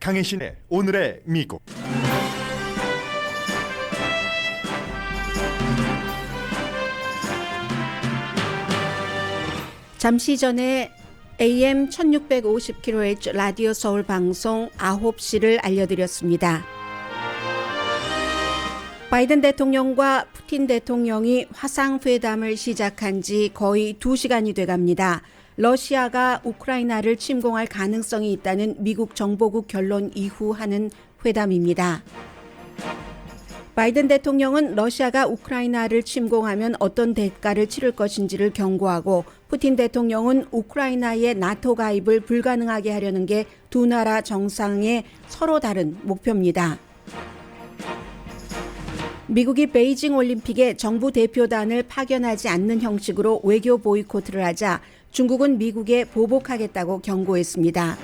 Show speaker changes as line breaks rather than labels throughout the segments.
강혜신의 오늘의 미국.
잠시 전에 AM 1650kHz 라디오 서울 방송 9시를 알려드렸습니다. 바이든 대통령과 푸틴 대통령이 화상회담을 시작한 지 거의 2시간이 돼갑니다. 러시아가 우크라이나를 침공할 가능성이 있다는 미국 정보국 결론 이후 하는 회담입니다. 바이든 대통령은 러시아가 우크라이나를 침공하면 어떤 대가를 치를 것인지를 경고하고, 푸틴 대통령은 우크라이나의 나토 가입을 불가능하게 하려는 게 두 나라 정상의 서로 다른 목표입니다. 미국이 베이징 올림픽에 정부 대표단을 파견하지 않는 형식으로 외교 보이콧을 하자 중국은 미국에 보복하겠다고 경고했습니다.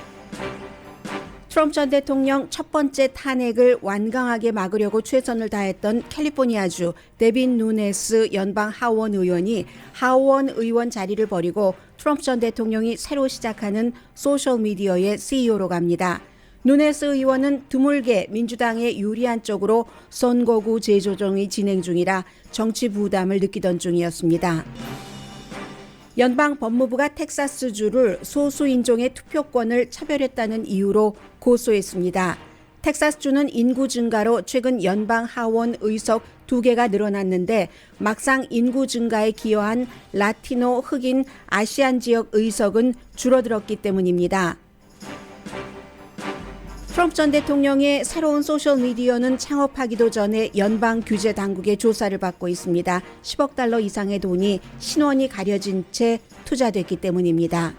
트럼프 전 대통령 첫 번째 탄핵을 완강하게 막으려고 최선을 다했던 캘리포니아주 데빈 누네스 연방 하원 의원이 하원 의원 자리를 버리고 트럼프 전 대통령이 새로 시작하는 소셜미디어의 CEO로 갑니다. 누네스 의원은 드물게 민주당에 유리한 쪽으로 선거구 재조정이 진행 중이라 정치 부담을 느끼던 중이었습니다. 연방 법무부가 텍사스주를 소수인종의 투표권을 차별했다는 이유로 고소했습니다. 텍사스주는 인구 증가로 최근 연방 하원 의석 2개가 늘어났는데 막상 인구 증가에 기여한 라티노, 흑인, 아시안 지역 의석은 줄어들었기 때문입니다. 트럼프 전 대통령의 새로운 소셜미디어는 창업하기도 전에 연방 규제 당국의 조사를 받고 있습니다. 10억 달러 이상의 돈이 신원이 가려진 채 투자됐기 때문입니다.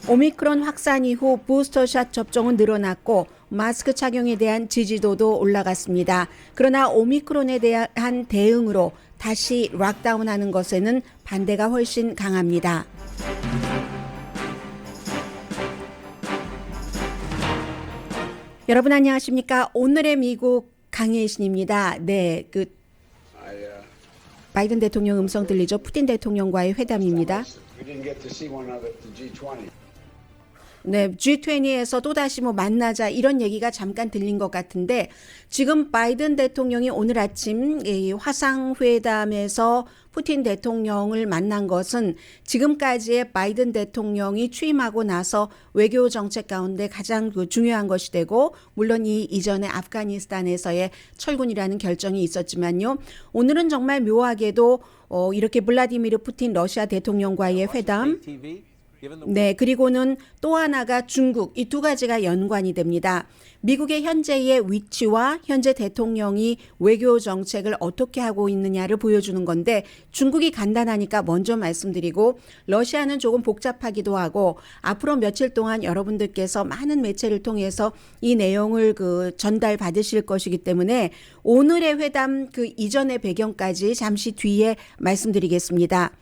오미크론 확산 이후 부스터샷 접종은 늘어났고 마스크 착용에 대한 지지도도 올라갔습니다. 그러나 오미크론에 대한 대응으로 다시 락다운하는 것에는 반대가 훨씬 강합니다. 여러분 안녕하십니까? 오늘의 미국 강혜신입니다. 네, 바이든 대통령 음성 들리죠? 푸틴 대통령과의 회담입니다. 네, G20에서 또다시 만나자 이런 얘기가 잠깐 들린 것 같은데, 지금 바이든 대통령이 오늘 아침 이 화상회담에서 푸틴 대통령을 만난 것은 지금까지의 바이든 대통령이 취임하고 나서 외교 정책 가운데 가장 중요한 것이 되고, 물론 이 이전에 아프가니스탄에서의 철군이라는 결정이 있었지만요. 오늘은 정말 묘하게도 이렇게 블라디미르 푸틴 러시아 대통령과의 회담, 네, 그리고는 또 하나가 중국, 이 두 가지가 연관이 됩니다. 미국의 현재의 위치와 현재 대통령이 외교 정책을 어떻게 하고 있느냐를 보여주는 건데, 중국이 간단하니까 먼저 말씀드리고, 러시아는 조금 복잡하기도 하고, 앞으로 며칠 동안 여러분들께서 많은 매체를 통해서 이 내용을 전달 받으실 것이기 때문에 오늘의 회담 이전의 배경까지 잠시 뒤에 말씀드리겠습니다.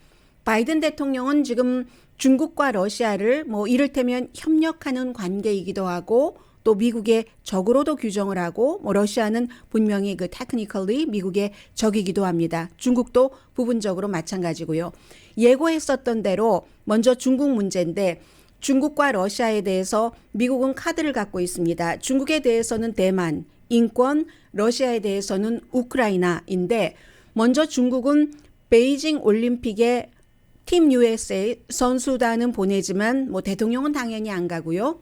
바이든 대통령은 지금 중국과 러시아를 이를테면 협력하는 관계이기도 하고, 또 미국의 적으로도 규정을 하고, 러시아는 분명히 테크니컬리 미국의 적이기도 합니다. 중국도 부분적으로 마찬가지고요. 예고했었던 대로 먼저 중국 문제인데, 중국과 러시아에 대해서 미국은 카드를 갖고 있습니다. 중국에 대해서는 대만, 인권, 러시아에 대해서는 우크라이나인데, 먼저 중국은 베이징 올림픽에 팀 USA 선수단은 보내지만 대통령은 당연히 안 가고요.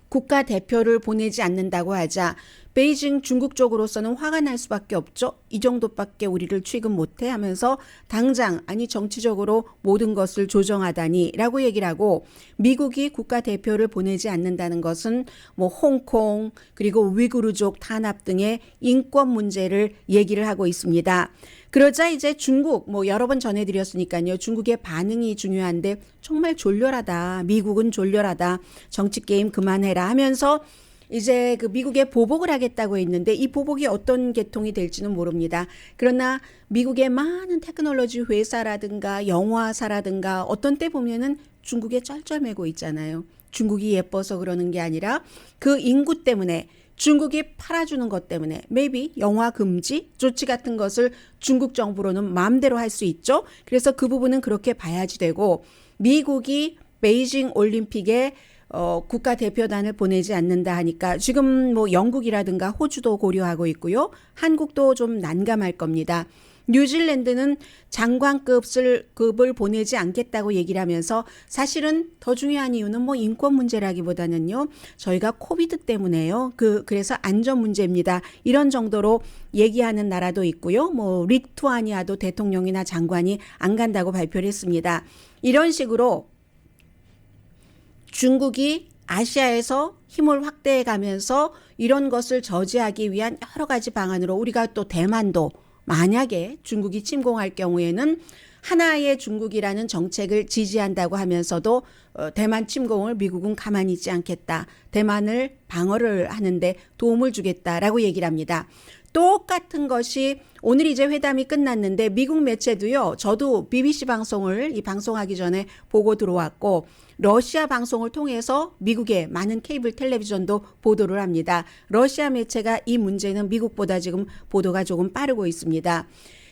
국가대표를 보내지 않는다고 하자 베이징 중국 쪽으로서는 화가 날 수밖에 없죠. 이 정도밖에 우리를 취급 못해 하면서 당장 정치적으로 모든 것을 조정하다니 라고 얘기를 하고, 미국이 국가대표를 보내지 않는다는 것은 홍콩 그리고 위구르족 탄압 등의 인권 문제를 얘기를 하고 있습니다. 그러자 이제 중국, 여러 번 전해드렸으니까요. 중국의 반응이 중요한데, 정말 졸렬하다. 미국은 졸렬하다. 정치 게임 그만해라 하면서 이제 미국에 보복을 하겠다고 했는데, 이 보복이 어떤 계통이 될지는 모릅니다. 그러나 미국의 많은 테크놀로지 회사라든가 영화사라든가 어떤 때 보면은 중국에 쩔쩔매고 있잖아요. 중국이 예뻐서 그러는 게 아니라 그 인구 때문에, 중국이 팔아주는 것 때문에 maybe 영화 금지 조치 같은 것을 중국 정부로는 마음대로 할 수 있죠. 그래서 그 부분은 그렇게 봐야지 되고, 미국이 베이징 올림픽에 국가 대표단을 보내지 않는다 하니까 지금 뭐 영국이라든가 호주도 고려하고 있고요. 한국도 좀 난감할 겁니다. 뉴질랜드는 장관급을 보내지 않겠다고 얘기를 하면서 사실은 더 중요한 이유는 뭐 인권 문제라기보다는요. 저희가 코비드 때문에요. 그래서 안전 문제입니다. 이런 정도로 얘기하는 나라도 있고요. 뭐 리투아니아도 대통령이나 장관이 안 간다고 발표를 했습니다. 이런 식으로 중국이 아시아에서 힘을 확대해 가면서 이런 것을 저지하기 위한 여러 가지 방안으로 우리가 또 대만도 만약에 중국이 침공할 경우에는 하나의 중국이라는 정책을 지지한다고 하면서도 대만 침공을 미국은 가만히 있지 않겠다. 대만을 방어를 하는데 도움을 주겠다라고 얘기를 합니다. 똑같은 것이 오늘 이제 회담이 끝났는데 미국 매체도요. 저도 BBC 방송을 이 방송하기 전에 보고 들어왔고 러시아 방송을 통해서 미국의 많은 케이블 텔레비전도 보도를 합니다. 러시아 매체가 이 문제는 미국보다 지금 보도가 조금 빠르고 있습니다.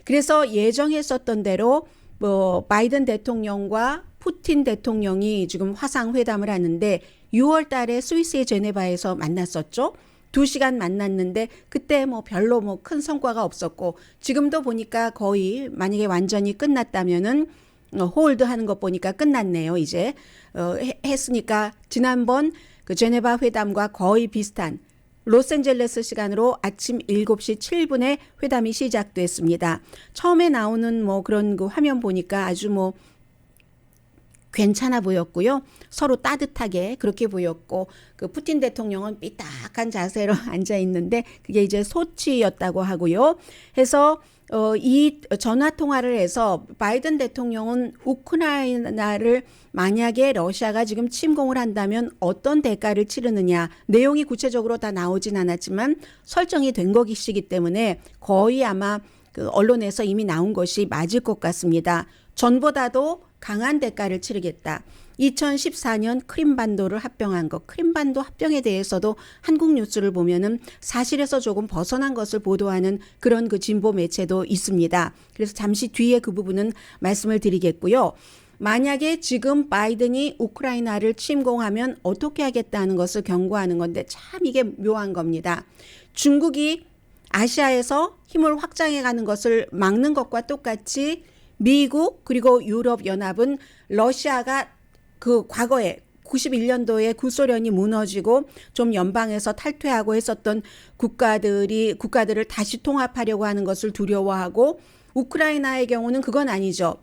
그래서 예정했었던 대로 뭐 바이든 대통령과 푸틴 대통령이 지금 화상회담을 하는데 6월 달에 스위스의 제네바에서 만났었죠. 2시간 만났는데 그때 뭐 별로 뭐 큰 성과가 없었고 지금도 보니까 거의 만약에 완전히 끝났다면은 홀드 하는 것 보니까 끝났네요. 이제 했으니까 지난번 그 제네바 회담과 거의 비슷한 로스앤젤레스 시간으로 아침 7시 7분에 회담이 시작됐습니다. 처음에 나오는 뭐 그런 그 화면 보니까 아주 뭐 괜찮아 보였고요. 서로 따뜻하게 그렇게 보였고 그 푸틴 대통령은 삐딱한 자세로 앉아 있는데 그게 이제 소치였다고 하고요. 해서 이 전화 통화를 해서 바이든 대통령은 우크라이나를 만약에 러시아가 지금 침공을 한다면 어떤 대가를 치르느냐 내용이 구체적으로 다 나오진 않았지만 설정이 된 것이기 때문에 거의 아마 그 언론에서 이미 나온 것이 맞을 것 같습니다. 전보다도 강한 대가를 치르겠다. 2014년 크림반도를 합병한 것, 크림반도 합병에 대해서도 한국 뉴스를 보면은 사실에서 조금 벗어난 것을 보도하는 그런 그 진보 매체도 있습니다. 그래서 잠시 뒤에 그 부분은 말씀을 드리겠고요. 만약에 지금 바이든이 우크라이나를 침공하면 어떻게 하겠다는 것을 경고하는 건데 참 이게 묘한 겁니다. 중국이 아시아에서 힘을 확장해가는 것을 막는 것과 똑같이 미국 그리고 유럽연합은 러시아가 그 과거에 91년도에 구소련이 무너지고 좀 연방에서 탈퇴하고 했었던 국가들을 다시 통합하려고 하는 것을 두려워하고 우크라이나의 경우는 그건 아니죠.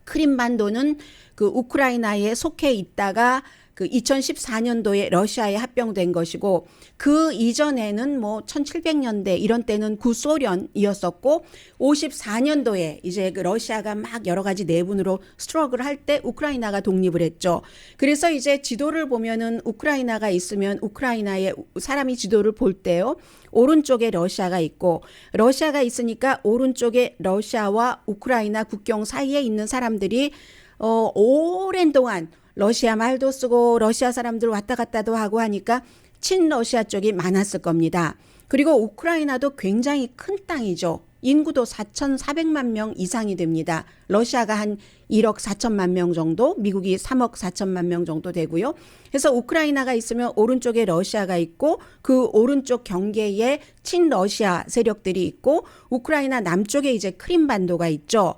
크림반도는 그 우크라이나에 속해 있다가 그 2014년도에 러시아에 합병된 것이고 그 이전에는 뭐 1700년대 이런 때는 구소련이었었고 54년도에 이제 그 러시아가 막 여러 가지 내분으로 스트러글을 할 때 우크라이나가 독립을 했죠. 그래서 이제 지도를 보면은 우크라이나가 있으면 우크라이나의 사람이 지도를 볼 때요. 오른쪽에 러시아가 있고 러시아가 있으니까 오른쪽에 러시아와 우크라이나 국경 사이에 있는 사람들이 오랜 동안 러시아 말도 쓰고 러시아 사람들 왔다 갔다도 하고 하니까 친러시아 쪽이 많았을 겁니다. 그리고 우크라이나도 굉장히 큰 땅이죠. 인구도 4,400만 명 이상이 됩니다. 러시아가 한 1억 4천만 명 정도, 미국이 3억 4천만 명 정도 되고요. 그래서 우크라이나가 있으면 오른쪽에 러시아가 있고 그 오른쪽 경계에 친러시아 세력들이 있고 우크라이나 남쪽에 이제 크림반도가 있죠.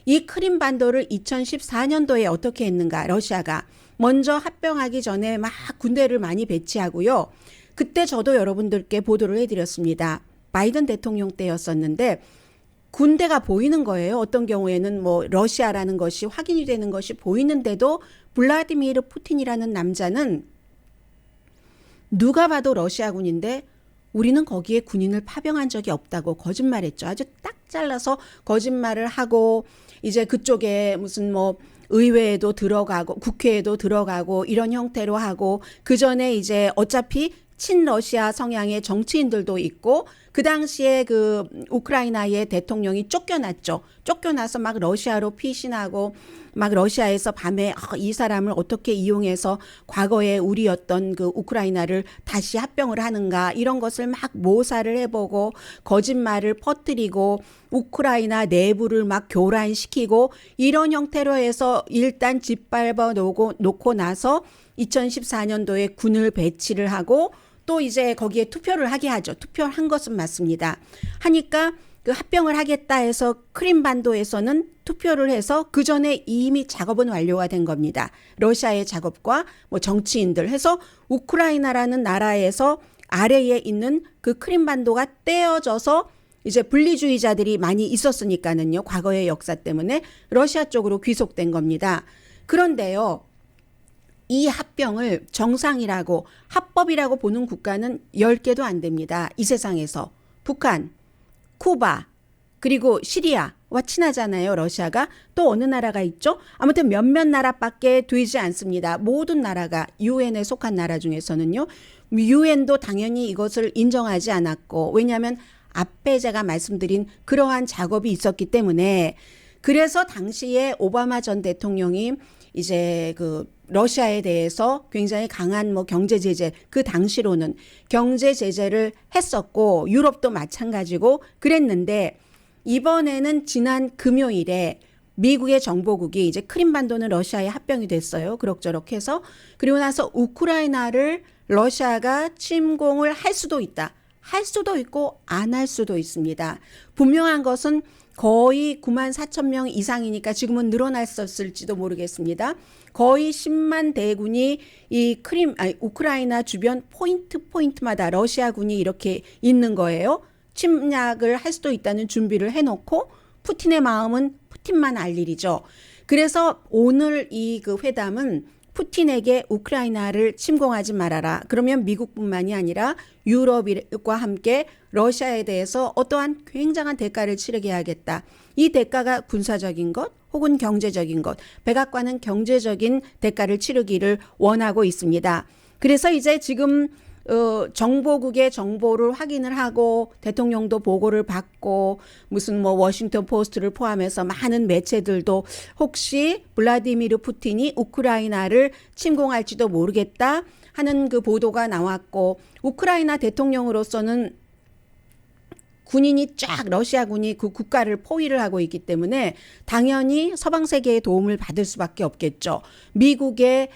이 크림반도를 2014년도에 어떻게 했는가 러시아가 먼저 합병하기 전에 막 군대를 많이 배치하고요. 그때 저도 여러분들께 보도를 해드렸습니다. 바이든 대통령 때였었는데 군대가 보이는 거예요. 어떤 경우에는 뭐 러시아라는 것이 확인이 되는 것이 보이는데도 블라디미르 푸틴이라는 남자는 누가 봐도 러시아군인데 우리는 거기에 군인을 파병한 적이 없다고 거짓말했죠. 아주 딱 잘라서 거짓말을 하고 이제 그쪽에 무슨 뭐 의회에도 들어가고 국회에도 들어가고 이런 형태로 하고 그 전에 이제 어차피 친러시아 성향의 정치인들도 있고 그 당시에 그 우크라이나의 대통령이 쫓겨났죠. 쫓겨나서 막 러시아로 피신하고 막 러시아에서 밤에 이 사람을 어떻게 이용해서 과거에 우리였던 그 우크라이나를 다시 합병을 하는가 이런 것을 막 모사를 해보고 거짓말을 퍼뜨리고 우크라이나 내부를 막 교란시키고 이런 형태로 해서 일단 짓밟아 놓고 나서 2014년도에 군을 배치를 하고 또 이제 거기에 투표를 하게 하죠. 투표를 한 것은 맞습니다. 하니까 그 합병을 하겠다 해서 크림반도에서는 투표를 해서 그 전에 이미 작업은 완료가 된 겁니다. 러시아의 작업과 뭐 정치인들 해서 우크라이나라는 나라에서 아래에 있는 그 크림반도가 떼어져서 이제 분리주의자들이 많이 있었으니까는요. 과거의 역사 때문에 러시아 쪽으로 귀속된 겁니다. 그런데요. 이 합병을 정상이라고 합법이라고 보는 국가는 10개도 안 됩니다. 이 세상에서. 북한, 쿠바, 그리고 시리아와 친하잖아요. 러시아가. 또 어느 나라가 있죠? 아무튼 몇몇 나라밖에 되지 않습니다. 모든 나라가 유엔에 속한 나라 중에서는요. 유엔도 당연히 이것을 인정하지 않았고 왜냐하면 앞에 제가 말씀드린 그러한 작업이 있었기 때문에 그래서 당시에 오바마 전 대통령이 이제 그 러시아에 대해서 굉장히 강한 뭐 경제 제재 그 당시로는 경제 제재를 했었고 유럽도 마찬가지고 그랬는데 이번에는 지난 금요일에 미국의 정보국이 이제 크림반도는 러시아에 합병이 됐어요. 그럭저럭 해서 그리고 나서 우크라이나를 러시아가 침공을 할 수도 있다. 할 수도 있고 안 할 수도 있습니다. 분명한 것은 거의 9만 4천 명 이상이니까 지금은 늘어났었을지도 모르겠습니다. 거의 10만 대군이 이 우크라이나 주변 포인트마다 러시아군이 이렇게 있는 거예요. 침략을 할 수도 있다는 준비를 해놓고 푸틴의 마음은 푸틴만 알 일이죠. 그래서 오늘 이 그 회담은 푸틴에게 우크라이나를 침공하지 말아라. 그러면 미국뿐만이 아니라 유럽과 함께 러시아에 대해서 어떠한 굉장한 대가를 치르게 하겠다. 이 대가가 군사적인 것 혹은 경제적인 것. 백악관은 경제적인 대가를 치르기를 원하고 있습니다. 그래서 이제 지금 정보국의 정보를 확인을 하고 대통령도 보고를 받고 무슨 뭐 워싱턴 포스트를 포함해서 많은 매체들도 혹시 블라디미르 푸틴이 우크라이나를 침공할지도 모르겠다 하는 그 보도가 나왔고 우크라이나 대통령으로서는 군인이 쫙 러시아군이 그 국가를 포위를 하고 있기 때문에 당연히 서방 세계의 도움을 받을 수밖에 없겠죠. 미국의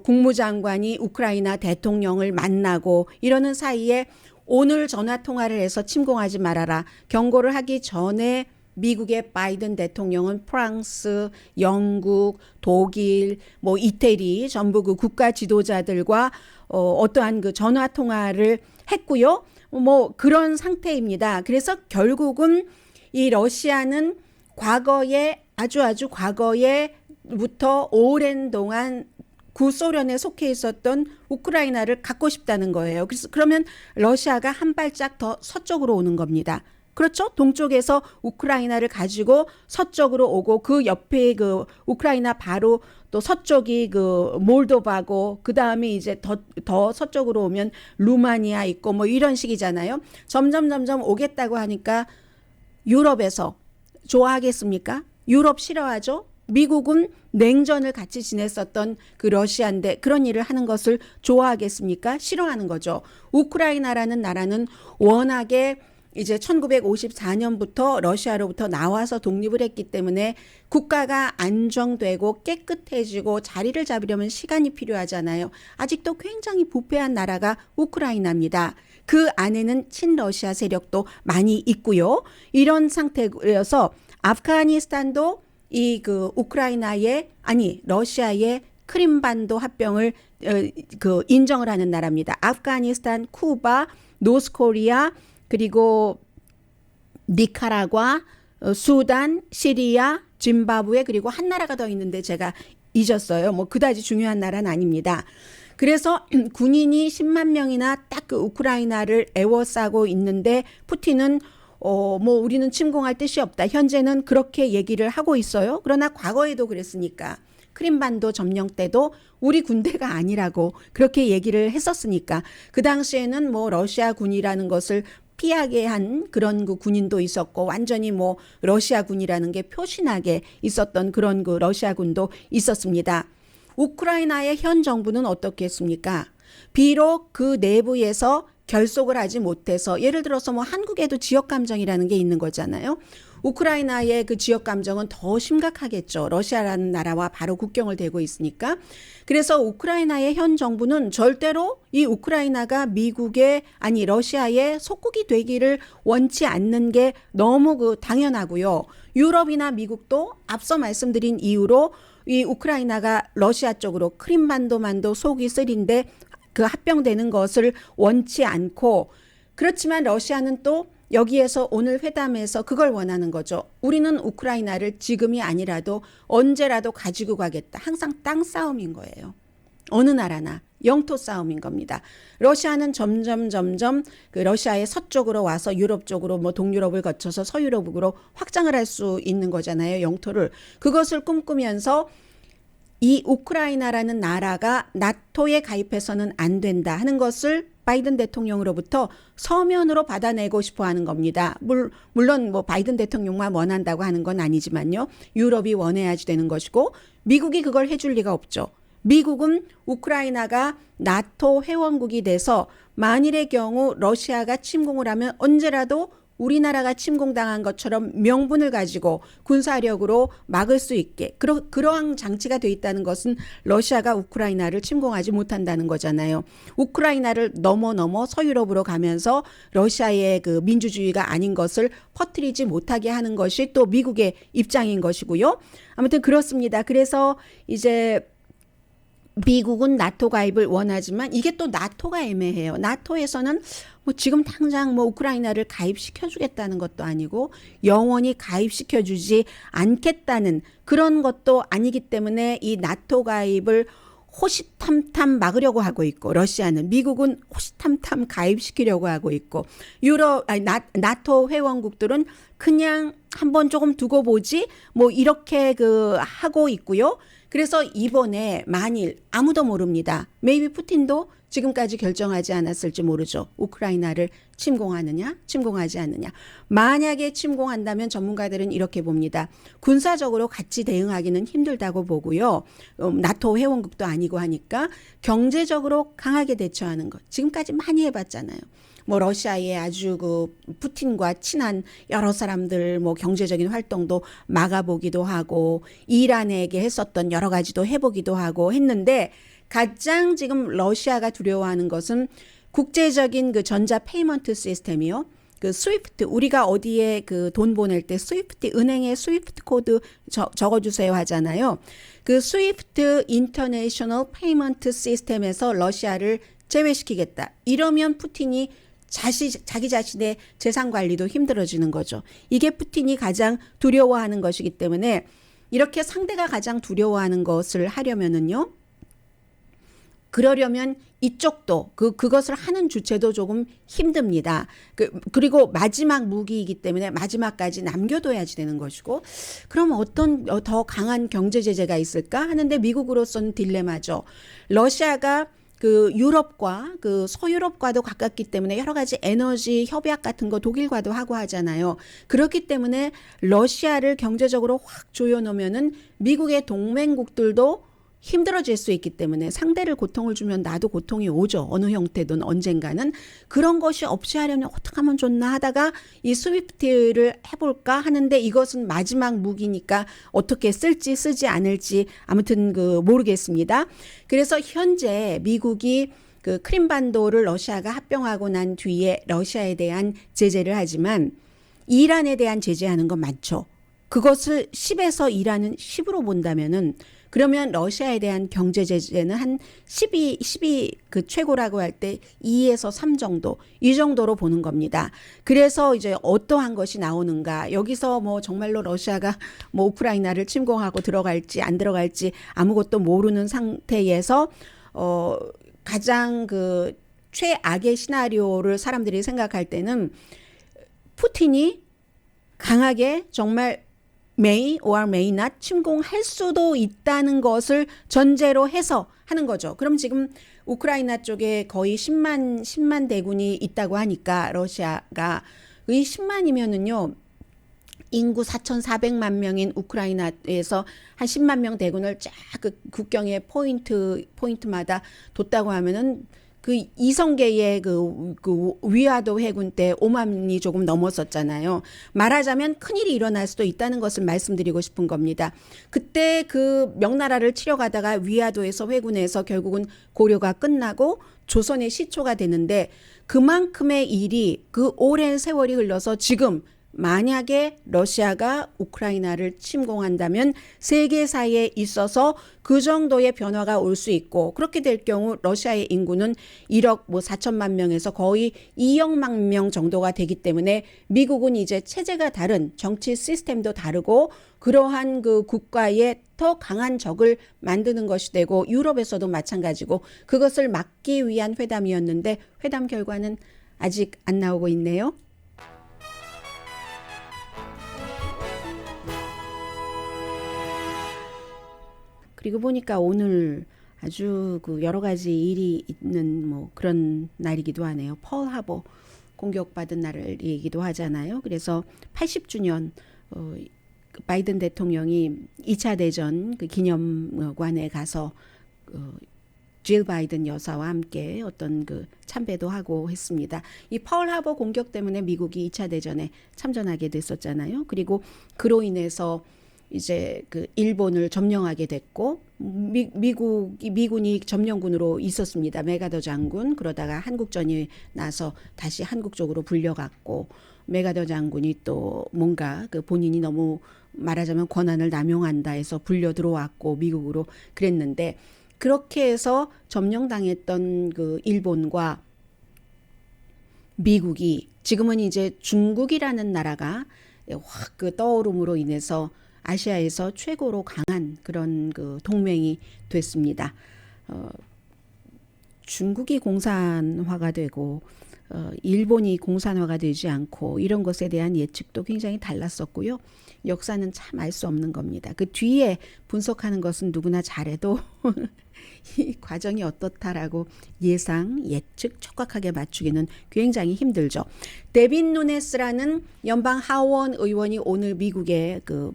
국무장관이 우크라이나 대통령을 만나고 이러는 사이에 오늘 전화 통화를 해서 침공하지 말아라 경고를 하기 전에 미국의 바이든 대통령은 프랑스, 영국, 독일, 뭐 이태리 전부 그 국가 지도자들과 어떠한 그 전화 통화를 했고요. 뭐 그런 상태입니다. 그래서 결국은 이 러시아는 과거에 아주 과거에부터 오랜 동안 구소련에 속해 있었던 우크라이나를 갖고 싶다는 거예요. 그래서 그러면 러시아가 한 발짝 더 서쪽으로 오는 겁니다. 그렇죠? 동쪽에서 우크라이나를 가지고 서쪽으로 오고 그 옆에 그 우크라이나 바로 또 서쪽이 그 몰도바고 그 다음에 이제 더 서쪽으로 오면 루마니아 있고 뭐 이런 식이잖아요. 점점 오겠다고 하니까 유럽에서 좋아하겠습니까? 유럽 싫어하죠? 미국은 냉전을 같이 지냈었던 그 러시아인데 그런 일을 하는 것을 좋아하겠습니까? 싫어하는 거죠. 우크라이나라는 나라는 워낙에 이제 1954년부터 러시아로부터 나와서 독립을 했기 때문에 국가가 안정되고 깨끗해지고 자리를 잡으려면 시간이 필요하잖아요. 아직도 굉장히 부패한 나라가 우크라이나입니다. 그 안에는 친러시아 세력도 많이 있고요. 이런 상태여서 아프가니스탄도 이 그 우크라이나의 러시아의 크림반도 합병을 그 인정을 하는 나라입니다. 아프가니스탄, 쿠바, 노스코리아 그리고 니카라과, 수단, 시리아, 짐바브웨 그리고 한 나라가 더 있는데 제가 잊었어요. 뭐 그다지 중요한 나라는 아닙니다. 그래서 군인이 10만 명이나 딱 그 우크라이나를 에워싸고 있는데 푸틴은 뭐 우리는 침공할 뜻이 없다. 현재는 그렇게 얘기를 하고 있어요. 그러나 과거에도 그랬으니까. 크림반도 점령 때도 우리 군대가 아니라고 그렇게 얘기를 했었으니까 그 당시에는 뭐 러시아 군이라는 것을 피하게 한 그런 그 군인도 있었고 완전히 뭐 러시아군이라는 게 표신하게 있었던 그런 그 러시아군도 있었습니다. 우크라이나의 현 정부는 어떻겠습니까? 비록 그 내부에서 결속을 하지 못해서 예를 들어서 뭐 한국에도 지역 감정이라는 게 있는 거잖아요. 우크라이나의 그 지역 감정은 더 심각하겠죠. 러시아라는 나라와 바로 국경을 대고 있으니까. 그래서 우크라이나의 현 정부는 절대로 이 우크라이나가 미국의 아니 러시아의 속국이 되기를 원치 않는 게 너무 그 당연하고요. 유럽이나 미국도 앞서 말씀드린 이유로 이 우크라이나가 러시아 쪽으로 크림반도만도 속이 쓰린데 그 합병되는 것을 원치 않고 그렇지만 러시아는 또 여기에서 오늘 회담에서 그걸 원하는 거죠. 우리는 우크라이나를 지금이 아니라도 언제라도 가지고 가겠다. 항상 땅 싸움인 거예요. 어느 나라나 영토 싸움인 겁니다. 러시아는 점점 그 러시아의 서쪽으로 와서 유럽 쪽으로 뭐 동유럽을 거쳐서 서유럽으로 확장을 할 수 있는 거잖아요. 영토를. 그것을 꿈꾸면서 이 우크라이나라는 나라가 나토에 가입해서는 안 된다 하는 것을 바이든 대통령으로부터 서면으로 받아내고 싶어 하는 겁니다. 물론 뭐 바이든 대통령만 원한다고 하는 건 아니지만요. 유럽이 원해야지 되는 것이고 미국이 그걸 해줄 리가 없죠. 미국은 우크라이나가 나토 회원국이 돼서 만일의 경우 러시아가 침공을 하면 언제라도 우리나라가 침공당한 것처럼 명분을 가지고 군사력으로 막을 수 있게 그러한 장치가 돼 있다는 것은 러시아가 우크라이나를 침공하지 못한다는 거잖아요. 우크라이나를 넘어 서유럽으로 가면서 러시아의 그 민주주의가 아닌 것을 퍼뜨리지 못하게 하는 것이 또 미국의 입장인 것이고요. 아무튼 그렇습니다. 그래서 이제 미국은 나토 가입을 원하지만 이게 또 나토가 애매해요. 나토에서는 뭐 지금 당장 뭐 우크라이나를 가입시켜 주겠다는 것도 아니고 영원히 가입시켜 주지 않겠다는 그런 것도 아니기 때문에 이 나토 가입을 호시탐탐 막으려고 하고 있고 러시아는 미국은 호시탐탐 가입시키려고 하고 있고 나토 회원국들은 그냥 한번 조금 두고 보지 뭐 이렇게 그 하고 있고요. 그래서 이번에 만일 아무도 모릅니다. 메이비 푸틴도 지금까지 결정하지 않았을지 모르죠. 우크라이나를 침공하느냐, 침공하지 않느냐. 만약에 침공한다면 전문가들은 이렇게 봅니다. 군사적으로 같이 대응하기는 힘들다고 보고요. 나토 회원국도 아니고 하니까 경제적으로 강하게 대처하는 것. 지금까지 많이 해봤잖아요. 뭐 러시아의 아주 그 푸틴과 친한 여러 사람들 뭐 경제적인 활동도 막아보기도 하고 이란에게 했었던 여러 가지도 해보기도 하고 했는데 가장 지금 러시아가 두려워하는 것은 국제적인 그 전자 페이먼트 시스템이요. 그 스위프트 우리가 어디에 그 돈 보낼 때 스위프트 은행에 스위프트 코드 적어주세요 하잖아요. 그 스위프트 인터내셔널 페이먼트 시스템에서 러시아를 제외시키겠다. 이러면 푸틴이 자기 자신의 재산 관리도 힘들어지는 거죠. 이게 푸틴이 가장 두려워하는 것이기 때문에 이렇게 상대가 가장 두려워하는 것을 하려면은요. 그러려면 이쪽도 그것을 하는 주체도 조금 힘듭니다. 그리고 마지막 무기이기 때문에 마지막까지 남겨둬야지 되는 것이고 그럼 어떤 더 강한 경제 제재가 있을까 하는데 미국으로서는 딜레마죠. 러시아가 그 유럽과 그 서유럽과도 가깝기 때문에 여러 가지 에너지 협약 같은 거 독일과도 하고 하잖아요. 그렇기 때문에 러시아를 경제적으로 확 조여놓으면은 미국의 동맹국들도 힘들어질 수 있기 때문에 상대를 고통을 주면 나도 고통이 오죠. 어느 형태든 언젠가는. 그런 것이 없이 하려면 어떻게 하면 좋나 하다가 이 스위프트를 해볼까 하는데 이것은 마지막 무기니까 어떻게 쓸지 쓰지 않을지 아무튼 모르겠습니다. 그래서 현재 미국이 그 크림반도를 러시아가 합병하고 난 뒤에 러시아에 대한 제재를 하지만 이란에 대한 제재하는 건 많죠. 그것을 10에서 이란은 10으로 본다면은 그러면 러시아에 대한 경제 제재는 한 12 그 최고라고 할 때 2에서 3 정도 이 정도로 보는 겁니다. 그래서 이제 어떠한 것이 나오는가 여기서 뭐 정말로 러시아가 뭐 우크라이나를 침공하고 들어갈지 안 들어갈지 아무것도 모르는 상태에서 가장 그 최악의 시나리오를 사람들이 생각할 때는 푸틴이 강하게 정말 may or may not 침공할 수도 있다는 것을 전제로 해서 하는 거죠. 그럼 지금 우크라이나 쪽에 거의 10만 대군이 있다고 하니까 러시아가 이 10만이면은요. 인구 4,400만 명인 우크라이나에서 한 10만 명 대군을 쫙 그 국경의 포인트마다 뒀다고 하면은 그 이성계의 그 위화도 해군 때 5만이 조금 넘었었잖아요. 말하자면 큰일이 일어날 수도 있다는 것을 말씀드리고 싶은 겁니다. 그때 그 명나라를 치러가다가 위화도에서 회군에서 결국은 고려가 끝나고 조선의 시초가 되는데 그만큼의 일이 그 오랜 세월이 흘러서 지금 만약에 러시아가 우크라이나를 침공한다면 세계사에 있어서 그 정도의 변화가 올 수 있고 그렇게 될 경우 러시아의 인구는 1억 4천만 명에서 거의 2억만 명 정도가 되기 때문에 미국은 이제 체제가 다른 정치 시스템도 다르고 그러한 그 국가에 더 강한 적을 만드는 것이 되고 유럽에서도 마찬가지고 그것을 막기 위한 회담이었는데 회담 결과는 아직 안 나오고 있네요. 그리고 보니까 오늘 아주 그 여러 가지 일이 있는 뭐 그런 날이기도 하네요. 펄 하버 공격받은 날이기도 하잖아요. 그래서 80주년 바이든 대통령이 2차 대전 그 기념관에 가서 질 바이든 여사와 함께 어떤 그 참배도 하고 했습니다. 이 펄 하버 공격 때문에 미국이 2차 대전에 참전하게 됐었잖아요. 그리고 그로 인해서 이제 그 일본을 점령하게 됐고 미군이 점령군으로 있었습니다. 메가더 장군. 그러다가 한국전이 나서 다시 한국 쪽으로 불려갔고 메가더 장군이 또 뭔가 그 본인이 너무 말하자면 권한을 남용한다 해서 불려 들어왔고 미국으로 그랬는데 그렇게 해서 점령당했던 그 일본과 미국이 지금은 이제 중국이라는 나라가 확 그 떠오름으로 인해서 아시아에서 최고로 강한 그런 그 동맹이 됐습니다. 중국이 공산화가 되고 일본이 공산화가 되지 않고 이런 것에 대한 예측도 굉장히 달랐었고요. 역사는 참 알 수 없는 겁니다. 그 뒤에 분석하는 것은 누구나 잘해도 이 과정이 어떻다라고 예측 촉각하게 맞추기는 굉장히 힘들죠. 데빈 누네스라는 연방 하원 의원이 오늘 미국의 그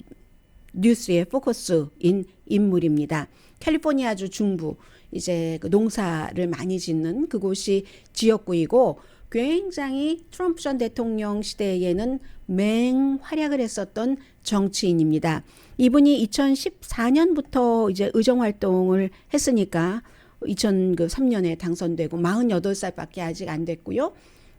뉴스의 포커스인 인물입니다. 캘리포니아주 중부 이제 그 농사를 많이 짓는 그곳이 지역구이고 굉장히 트럼프 전 대통령 시대에는 맹활약을 했었던 정치인입니다. 이분이 2014년부터 이제 의정 활동을 했으니까 2003년에 당선되고 48살밖에 아직 안 됐고요.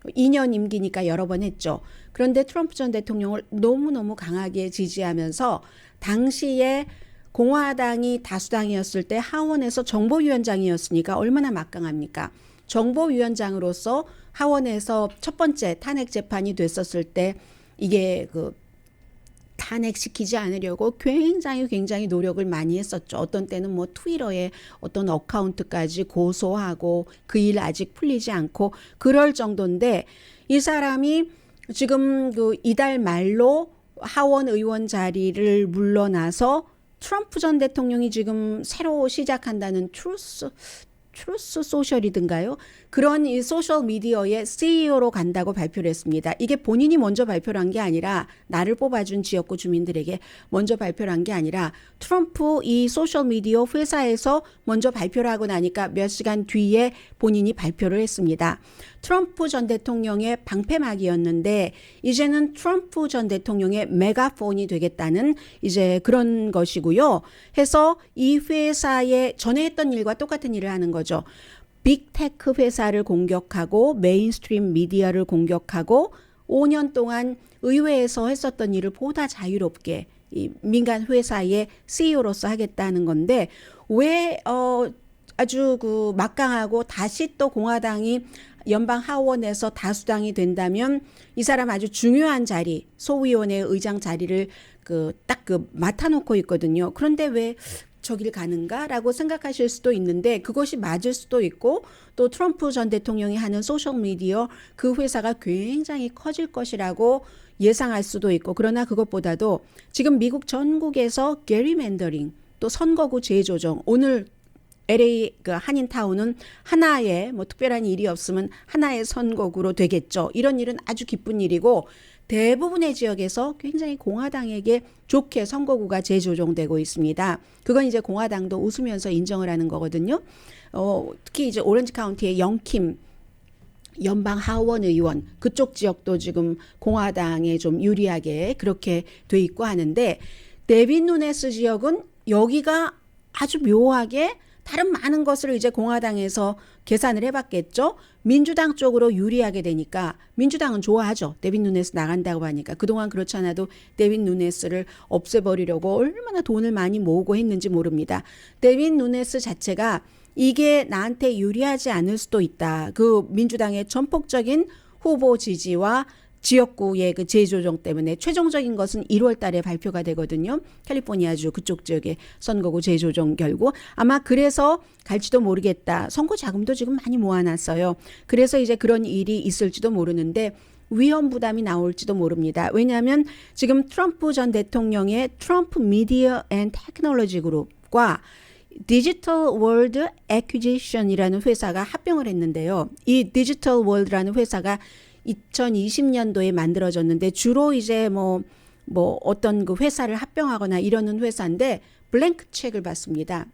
2년 임기니까 여러 번 했죠. 그런데 트럼프 전 대통령을 너무너무 강하게 지지하면서 당시에 공화당이 다수당이었을 때 하원에서 정보위원장이었으니까 얼마나 막강합니까? 정보위원장으로서 하원에서 첫 번째 탄핵 재판이 됐었을 때 이게 그 탄핵시키지 않으려고 굉장히 노력을 많이 했었죠. 어떤 때는 뭐 트위터에 어떤 어카운트까지 고소하고 그 일 아직 풀리지 않고 그럴 정도인데 이 사람이 지금 그 이달 말로 하원 의원 자리를 물러나서 트럼프 전 대통령이 지금 새로 시작한다는 트루스 소셜이든가요? 그런 이 소셜 미디어의 CEO로 간다고 발표를 했습니다. 이게 본인이 먼저 발표를 한 게 아니라 나를 뽑아준 지역구 주민들에게 먼저 발표를 한 게 아니라 트럼프 이 소셜 미디어 회사에서 먼저 발표를 하고 나니까 몇 시간 뒤에 본인이 발표를 했습니다. 트럼프 전 대통령의 방패막이었는데 이제는 트럼프 전 대통령의 메가폰이 되겠다는 이제 그런 것이고요. 해서 이 회사에 전에 했던 일과 똑같은 일을 하는 거죠. 빅테크 회사를 공격하고 메인스트림 미디어를 공격하고 5년 동안 의회에서 했었던 일을 보다 자유롭게 이 민간 회사의 CEO로서 하겠다는 건데 왜 아주 그 막강하고 다시 또 공화당이 연방 하원에서 다수당이 된다면 이 사람 아주 중요한 자리 소위원회 의장 자리를 딱 맡아놓고 있거든요. 그런데 왜 저길 가는가라고 생각하실 수도 있는데 그것이 맞을 수도 있고 또 트럼프 전 대통령이 하는 소셜미디어 그 회사가 굉장히 커질 것이라고 예상할 수도 있고 그러나 그것보다도 지금 미국 전국에서 게리맨더링 또 선거구 재조정 오늘 LA 그 한인타운은 하나의 뭐 특별한 일이 없으면 하나의 선거구로 되겠죠. 이런 일은 아주 기쁜 일이고 대부분의 지역에서 굉장히 공화당에게 좋게 선거구가 재조정되고 있습니다. 그건 이제 공화당도 웃으면서 인정을 하는 거거든요. 특히 이제 오렌지 카운티의 영킴 연방 하원 의원 그쪽 지역도 지금 공화당에 좀 유리하게 그렇게 돼 있고 하는데 데빈 누네스 지역은 여기가 아주 묘하게 다른 많은 것을 이제 공화당에서 계산을 해봤겠죠. 민주당 쪽으로 유리하게 되니까 민주당은 좋아하죠. 데빈 누네스 나간다고 하니까. 그동안 그렇지 않아도 데빈 누네스를 없애버리려고 얼마나 돈을 많이 모으고 했는지 모릅니다. 데빈 누네스 자체가 이게 나한테 유리하지 않을 수도 있다. 그 민주당의 전폭적인 후보 지지와 지역구의 그 재조정 때문에 최종적인 것은 1월 달에 발표가 되거든요. 캘리포니아주 그쪽 지역의 선거구 재조정 결과. 아마 그래서 갈지도 모르겠다. 선거 자금도 지금 많이 모아놨어요. 그래서 이제 그런 일이 있을지도 모르는데 위험 부담이 나올지도 모릅니다. 왜냐하면 지금 트럼프 전 대통령의 트럼프 미디어 앤 테크놀로지 그룹과 디지털 월드 애퀴지션이라는 회사가 합병을 했는데요. 이 디지털 월드라는 회사가 2020년도에 만들어졌는데 주로 이제 뭐 어떤 그 회사를 합병하거나 이러는 회사인데 블랭크 책을 받습니다.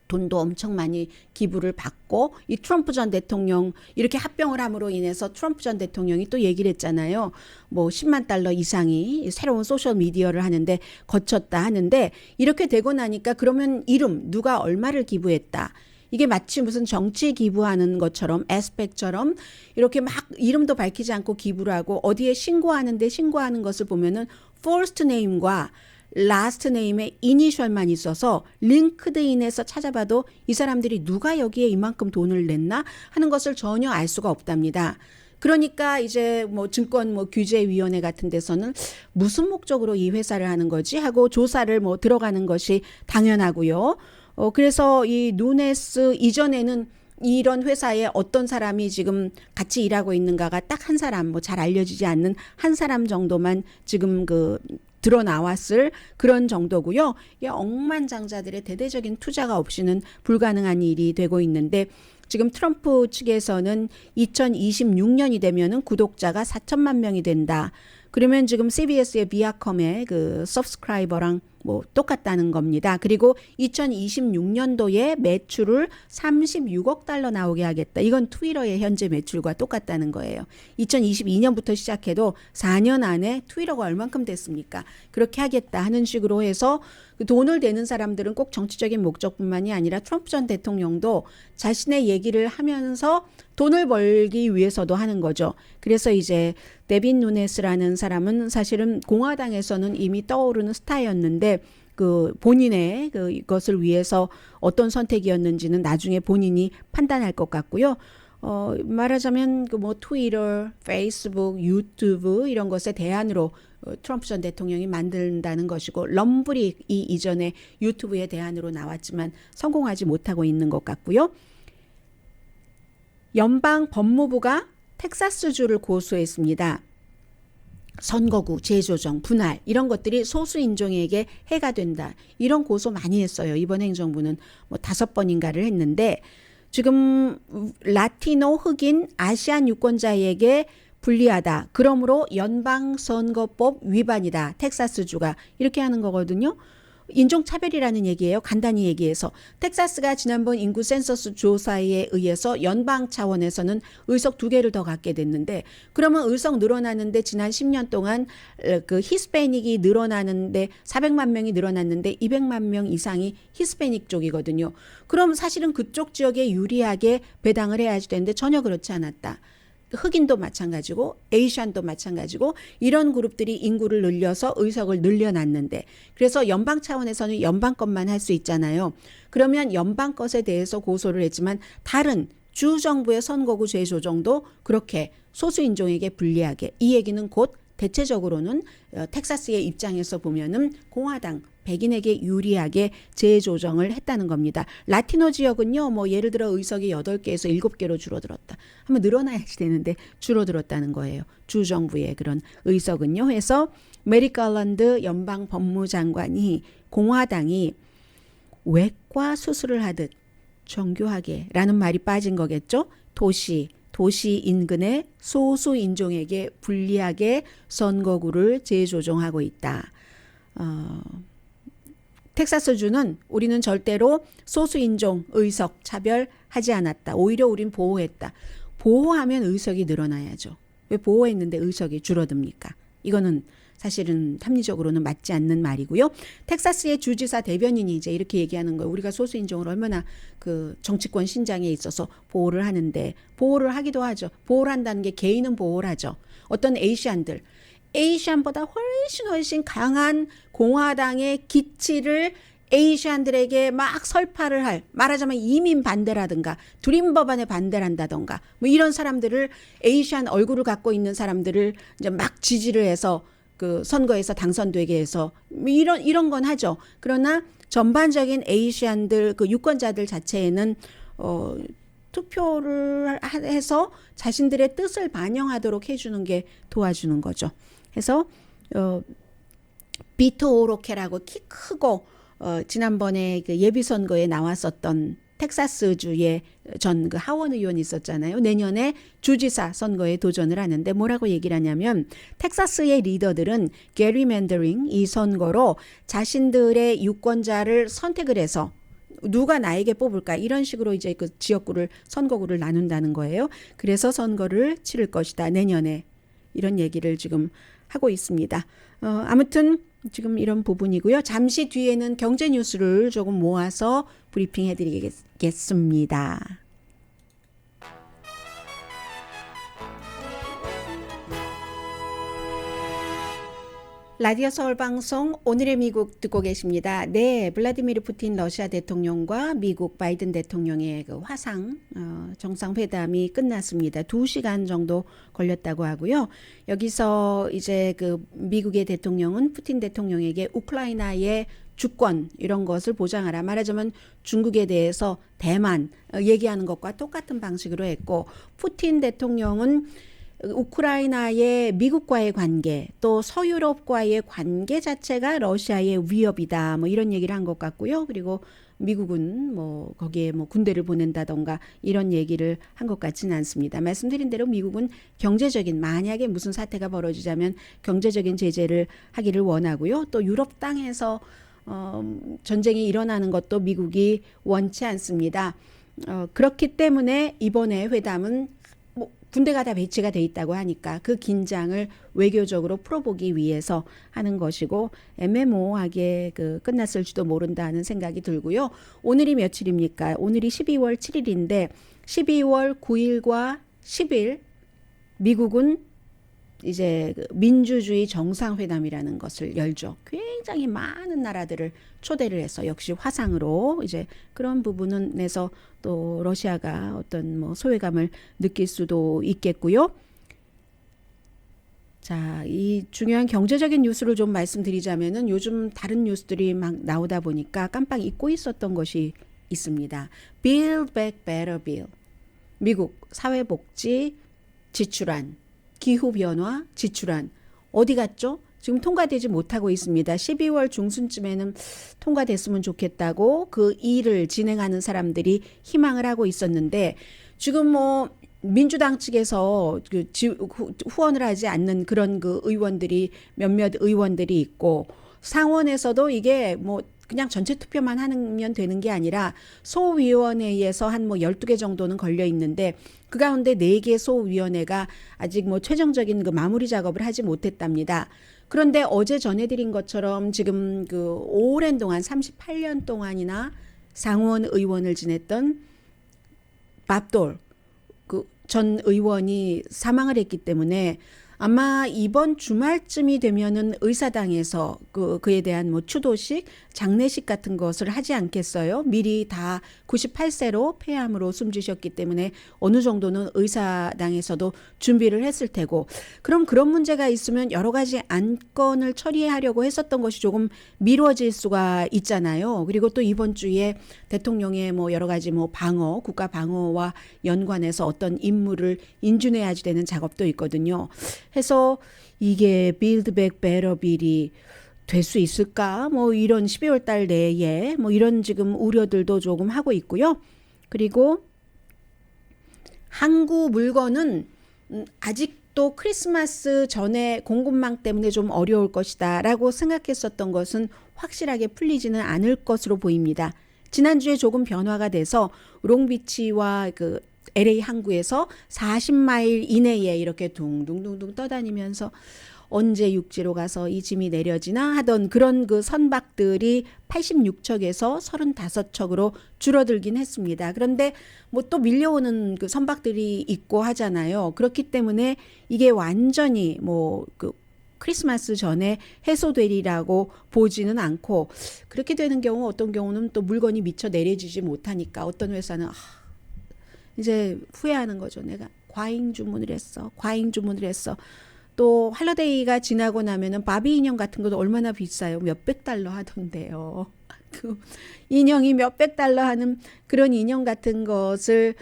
돈도 엄청 많이 기부를 받고 이 트럼프 전 대통령 이렇게 합병을 함으로 인해서 트럼프 전 대통령이 또 얘기를 했잖아요. 뭐 10만 달러 이상이 새로운 소셜 미디어를 하는데 거쳤다 하는데 이렇게 되고 나니까 그러면 이름 누가 얼마를 기부했다. 이게 마치 무슨 정치 기부하는 것처럼 에스펙처럼 이렇게 막 이름도 밝히지 않고 기부를 하고 어디에 신고하는데 신고하는 것을 보면은 first name과 last name의 이니셜만 있어서 링크드인에서 찾아봐도 이 사람들이 누가 여기에 이만큼 돈을 냈나 하는 것을 전혀 알 수가 없답니다. 그러니까 이제 뭐 증권 뭐 규제위원회 같은 데서는 무슨 목적으로 이 회사를 하는 거지 하고 조사를 뭐 들어가는 것이 당연하고요. 그래서 이 누네스 이전에는 이런 회사에 어떤 사람이 지금 같이 일하고 있는가가 딱 한 사람, 뭐 잘 알려지지 않는 한 사람 정도만 지금 그 드러 나왔을 그런 정도고요. 이게 억만장자들의 대대적인 투자가 없이는 불가능한 일이 되고 있는데 지금 트럼프 측에서는 2026년이 되면은 구독자가 4천만 명이 된다. 그러면 지금 CBS의 비아컴의 그 서브스크라이버랑 뭐 똑같다는 겁니다. 그리고 2026년도에 매출을 36억 달러 나오게 하겠다. 이건 트위터의 현재 매출과 똑같다는 거예요. 2022년부터 시작해도 4년 안에 트위터가 얼만큼 됐습니까? 그렇게 하겠다 하는 식으로 해서 돈을 대는 사람들은 꼭 정치적인 목적뿐만이 아니라 트럼프 전 대통령도 자신의 얘기를 하면서 돈을 벌기 위해서도 하는 거죠. 그래서 이제 데빈 누네스라는 사람은 사실은 공화당에서는 이미 떠오르는 스타였는데 그 본인의 그것을 위해서 어떤 선택이었는지는 나중에 본인이 판단할 것 같고요. 말하자면 그 뭐 트위터, 페이스북, 유튜브 이런 것에 대안으로 트럼프 전 대통령이 만든다는 것이고 럼블이 이전에 유튜브에 대안으로 나왔지만 성공하지 못하고 있는 것 같고요. 연방 법무부가 텍사스주를 고소했습니다. 선거구, 재조정, 분할 이런 것들이 소수인종에게 해가 된다. 이런 고소 많이 했어요. 이번 행정부는 뭐 5번인가를 했는데 지금 라티노 흑인 아시안 유권자에게 불리하다. 그러므로 연방선거법 위반이다. 텍사스주가 이렇게 하는 거거든요. 인종차별이라는 얘기예요. 간단히 얘기해서 텍사스가 지난번 인구 센서스 조사에 의해서 연방 차원에서는 의석 2개를 더 갖게 됐는데 그러면 의석 늘어나는데 지난 10년 동안 그 히스패닉이 늘어나는데 400만 명이 늘어났는데 200만 명 이상이 히스패닉 쪽이거든요. 그럼 사실은 그쪽 지역에 유리하게 배당을 해야지 되는데 전혀 그렇지 않았다. 흑인도 마찬가지고 에이시안도 마찬가지고 이런 그룹들이 인구를 늘려서 의석을 늘려놨는데 그래서 연방 차원에서는 연방 것만 할 수 있잖아요. 그러면 연방 것에 대해서 고소를 했지만 다른 주 정부의 선거구 재조정도 그렇게 소수인종에게 불리하게 이 얘기는 곧 대체적으로는 텍사스의 입장에서 보면은 공화당 백인에게 유리하게 재조정을 했다는 겁니다. 라티노 지역은요, 뭐 예를 들어 의석이 8개에서 7개로 줄어들었다. 한번 늘어나야지 되는데 줄어들었다는 거예요. 주 정부의 그런 의석은요. 해서 메리 갈란드 연방 법무장관이 공화당이 외과 수술을 하듯 정교하게라는 말이 빠진 거겠죠. 도시 인근의 소수 인종에게 불리하게 선거구를 재조정하고 있다. 텍사스주는 우리는 절대로 소수 인종 의석 차별하지 않았다. 오히려 우린 보호했다. 보호하면 의석이 늘어나야죠. 왜 보호했는데 의석이 줄어듭니까? 이거는 사실은 합리적으로는 맞지 않는 말이고요. 텍사스의 주지사 대변인이 이제 이렇게 얘기하는 거예요. 우리가 소수 인종을 얼마나 그 정치권 신장에 있어서 보호를 하는데, 보호를 하기도 하죠. 보호를 한다는 게 개인은 보호를 하죠. 어떤 에이시안보다 훨씬 강한 공화당의 기치를 에이시안들에게 막 설파를 할, 말하자면 이민 반대라든가 드림 법안에 반대를 한다던가 뭐 이런 사람들을, 에이시안 얼굴을 갖고 있는 사람들을 이제 막 지지를 해서 그 선거에서 당선되게 해서 이런 건 하죠. 그러나 전반적인 에이시안들 그 유권자들 자체에는 투표를 해서 자신들의 뜻을 반영하도록 해주는 게 도와주는 거죠. 그래서 비토 오로케라고 키 크고 지난번에 그 예비 선거에 나왔었던 텍사스주의 전 그 하원 의원이 있었잖아요. 내년에 주지사 선거에 도전을 하는데 뭐라고 얘기를 하냐면, 텍사스의 리더들은 게리맨더링, 이 선거로 자신들의 유권자를 선택을 해서 누가 나에게 뽑을까, 이런 식으로 이제 그 지역구를, 선거구를 나눈다는 거예요. 그래서 선거를 치를 것이다 내년에, 이런 얘기를 지금 하고 있습니다. 아무튼 지금 이런 부분이고요. 잠시 뒤에는 경제 뉴스를 조금 모아서 브리핑 해드리겠습니다. 라디오 서울방송 오늘의 미국 듣고 계십니다. 네, 블라디미르 푸틴 러시아 대통령과 미국 바이든 대통령의 그 화상 정상회담이 끝났습니다. 2시간 정도 걸렸다고 하고요. 여기서 이제 그 미국의 대통령은 푸틴 대통령에게 우크라이나의 주권 이런 것을 보장하라, 말하자면 중국에 대해서 대만 얘기하는 것과 똑같은 방식으로 했고, 푸틴 대통령은 우크라이나의 미국과의 관계, 또 서유럽과의 관계 자체가 러시아의 위협이다, 뭐 이런 얘기를 한 것 같고요. 그리고 미국은 뭐 거기에 뭐 군대를 보낸다던가 이런 얘기를 한 것 같지는 않습니다. 말씀드린 대로 미국은 경제적인, 만약에 무슨 사태가 벌어지자면 경제적인 제재를 하기를 원하고요. 또 유럽 땅에서 전쟁이 일어나는 것도 미국이 원치 않습니다. 그렇기 때문에 이번에 회담은 군대가 다 배치가 돼 있다고 하니까 그 긴장을 외교적으로 풀어보기 위해서 하는 것이고, 애매모호하게 끝났을지도 모른다 하는 생각이 들고요. 오늘이 며칠입니까? 오늘이 12월 7일인데 12월 9일과 10일 미국은 이제 민주주의 정상회담이라는 것을 열죠. 굉장히 많은 나라들을 초대를 해서 역시 화상으로 이제 그런 부분에서 또 러시아가 어떤 뭐 소외감을 느낄 수도 있겠고요. 자, 이 중요한 경제적인 뉴스를 좀 말씀드리자면은, 요즘 다른 뉴스들이 막 나오다 보니까 깜빡 잊고 있었던 것이 있습니다. Build Back Better Bill. 미국 사회복지 지출안, 기후변화 지출안 어디 갔죠? 지금 통과되지 못하고 있습니다. 12월 중순쯤에는 통과됐으면 좋겠다고 그 일을 진행하는 사람들이 희망을 하고 있었는데, 지금 뭐 민주당 측에서 후원을 하지 않는 그런 그 의원들이, 몇몇 의원들이 있고, 상원에서도 이게 뭐 그냥 전체 투표만 하면 되는 게 아니라 소위원회에서 한 뭐 12개 정도는 걸려 있는데, 그 가운데 4개 소위원회가 아직 뭐 최종적인 그 마무리 작업을 하지 못했답니다. 그런데 어제 전해드린 것처럼 지금 그 오랜 동안 38년 동안이나 상원 의원을 지냈던 밥돌 그 전 의원이 사망을 했기 때문에 아마 이번 주말쯤이 되면은 의사당에서 그에 대한 뭐 추도식, 장례식 같은 것을 하지 않겠어요? 미리 다 98세로 폐암으로 숨지셨기 때문에 어느 정도는 의사당에서도 준비를 했을 테고, 그럼 그런 문제가 있으면 여러 가지 안건을 처리하려고 했었던 것이 조금 미뤄질 수가 있잖아요. 그리고 또 이번 주에 대통령의 뭐 여러 가지 뭐 방어, 국가 방어와 연관해서 어떤 임무를 인준해야 되는 작업도 있거든요. 해서 이게 Build Back Better Bill이 될 수 있을까? 뭐 이런 12월 달 내에 뭐 이런 지금 우려들도 조금 하고 있고요. 그리고 항구 물건은 아직도 크리스마스 전에 공급망 때문에 좀 어려울 것이다 라고 생각했었던 것은 확실하게 풀리지는 않을 것으로 보입니다. 지난주에 조금 변화가 돼서 롱비치와 그 LA 항구에서 40마일 이내에 이렇게 둥둥둥둥 떠다니면서 언제 육지로 가서 이 짐이 내려지나 하던 그런 그 선박들이 86척에서 35척으로 줄어들긴 했습니다. 그런데 뭐 또 밀려오는 그 선박들이 있고 하잖아요. 그렇기 때문에 이게 완전히 뭐 그 크리스마스 전에 해소되리라고 보지는 않고, 그렇게 되는 경우 어떤 경우는 또 물건이 미처 내려지지 못하니까 어떤 회사는 이제 후회하는 거죠. 내가 과잉 주문을 했어. 또 할러데이가 지나고 나면은 바비 인형 같은 것도 얼마나 비싸요. 몇백 달러 하던데요. 그 인형이 몇백 달러 하는 그런 인형 같은 것을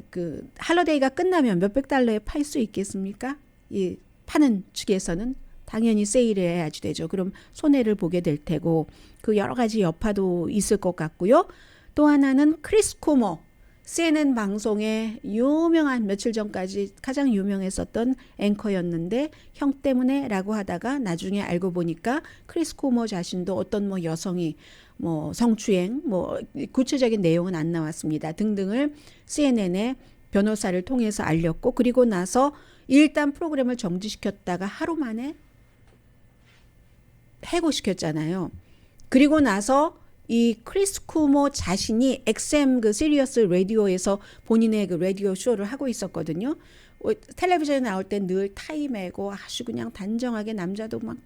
그 할러데이가 끝나면 몇백 달러에 팔 수 있겠습니까? 이 파는 측에서는 당연히 세일을 해야지 되죠. 그럼 손해를 보게 될 테고, 그 여러 가지 여파도 있을 것 같고요. 또 하나는 크리스 쿠모, CNN 방송에 유명한, 며칠 전까지 가장 유명했었던 앵커였는데 형 때문에 라고 하다가 나중에 알고 보니까 크리스 쿠모 자신도 어떤 뭐 여성이 뭐 성추행, 뭐 구체적인 내용은 안 나왔습니다. 등등을 CNN에 변호사를 통해서 알렸고, 그리고 나서 일단 프로그램을 정지시켰다가 하루 만에 해고시켰잖아요. 그리고 나서 이 크리스 쿠모 자신이 XM 그 시리어스 라디오에서 본인의 그 라디오 쇼를 하고 있었거든요. 텔레비전에 나올 때 늘 타이 메고 아주 그냥 단정하게 남자도 막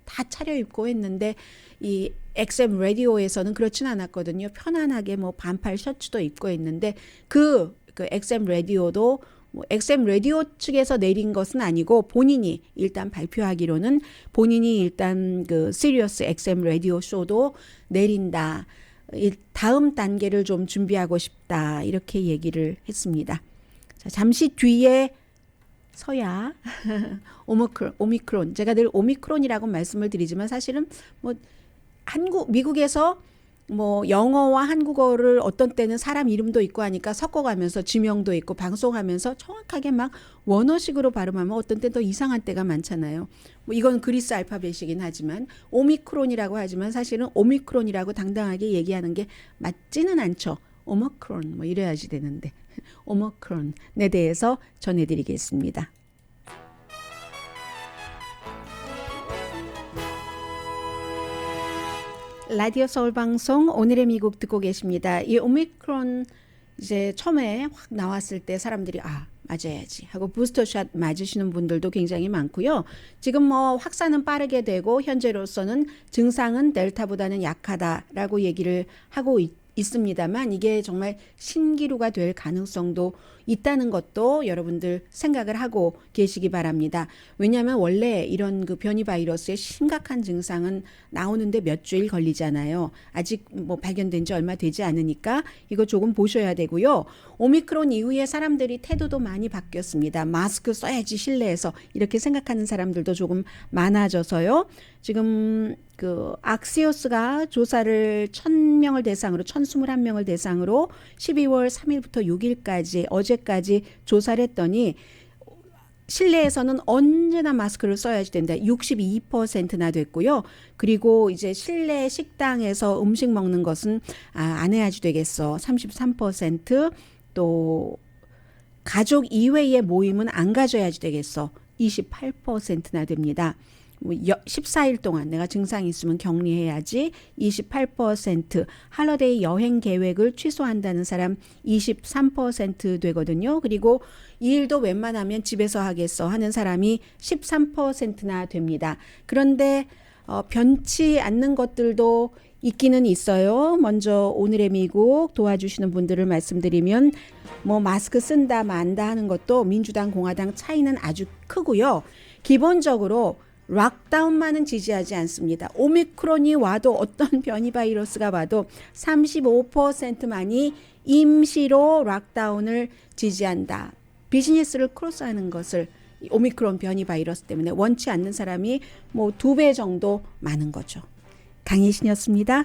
다 차려입고 했는데, 이 XM 라디오에서는 그렇진 않았거든요. 편안하게 뭐 반팔 셔츠도 입고 했는데, 그 XM 라디오도 뭐 XM 라디오 측에서 내린 것은 아니고 본인이 일단 발표하기로는 본인이 일단 그 시리어스 XM 라디오 쇼도 내린다. 다음 단계를 좀 준비하고 싶다. 이렇게 얘기를 했습니다. 자, 잠시 뒤에 서야 오미크론. 제가 늘 오미크론이라고 말씀을 드리지만 사실은 뭐 미국에서 뭐 영어와 한국어를 어떤 때는 사람 이름도 있고 하니까 섞어가면서 지명도 있고 방송하면서 정확하게 막 원어식으로 발음하면 어떤 때 더 이상한 때가 많잖아요. 뭐 이건 그리스 알파벳이긴 하지만 오미크론이라고 하지만 사실은 오미크론이라고 당당하게 얘기하는 게 맞지는 않죠. 오미크론 뭐 이래야지 되는데 오미크론에 대해서 전해드리겠습니다. 라디오 서울 방송 오늘의 미국 듣고 계십니다. 이 오미크론 이제 처음에 확 나왔을 때 사람들이 맞아야지 하고 부스터샷 맞으시는 분들도 굉장히 많고요. 지금 뭐 확산은 빠르게 되고 현재로서는 증상은 델타보다는 약하다라고 얘기를 하고 있습니다만 이게 정말 신기루가 될 가능성도 있다는 것도 여러분들 생각을 하고 계시기 바랍니다. 왜냐하면 원래 이런 그 변이 바이러스의 심각한 증상은 나오는데 몇 주일 걸리잖아요. 아직 뭐 발견된 지 얼마 되지 않으니까 이거 조금 보셔야 되고요. 오미크론 이후에 사람들이 태도도 많이 바뀌었습니다. 마스크 써야지 실내에서 이렇게 생각하는 사람들도 조금 많아져서요. 지금 그 악시오스가 조사를 1,000명을 대상으로 1,021명을 대상으로 12월 3일부터 6일까지 어제까지 조사를 했더니 실내에서는 언제나 마스크를 써야지 된다. 62%나 됐고요. 그리고 이제 실내 식당에서 음식 먹는 것은 안 해야지 되겠어. 33%. 또 가족 이외의 모임은 안 가져야지 되겠어. 28%나 됩니다. 14일 동안 내가 증상이 있으면 격리해야지 28%, 할러데이 여행 계획을 취소한다는 사람 23% 되거든요. 그리고 이 일도 웬만하면 집에서 하겠어 하는 사람이 13%나 됩니다. 그런데 변치 않는 것들도 있기는 있어요. 먼저 오늘의 미국 도와주시는 분들을 말씀드리면 뭐 마스크 쓴다 만다 하는 것도 민주당 공화당 차이는 아주 크고요. 기본적으로 락다운만은 지지하지 않습니다. 오미크론이 와도 어떤 변이 바이러스가 와도 35%만이 임시로 락다운을 지지한다. 비즈니스를 크로스하는 것을 오미크론 변이 바이러스 때문에 원치 않는 사람이 뭐 2배 정도 많은 거죠. 강희신이었습니다.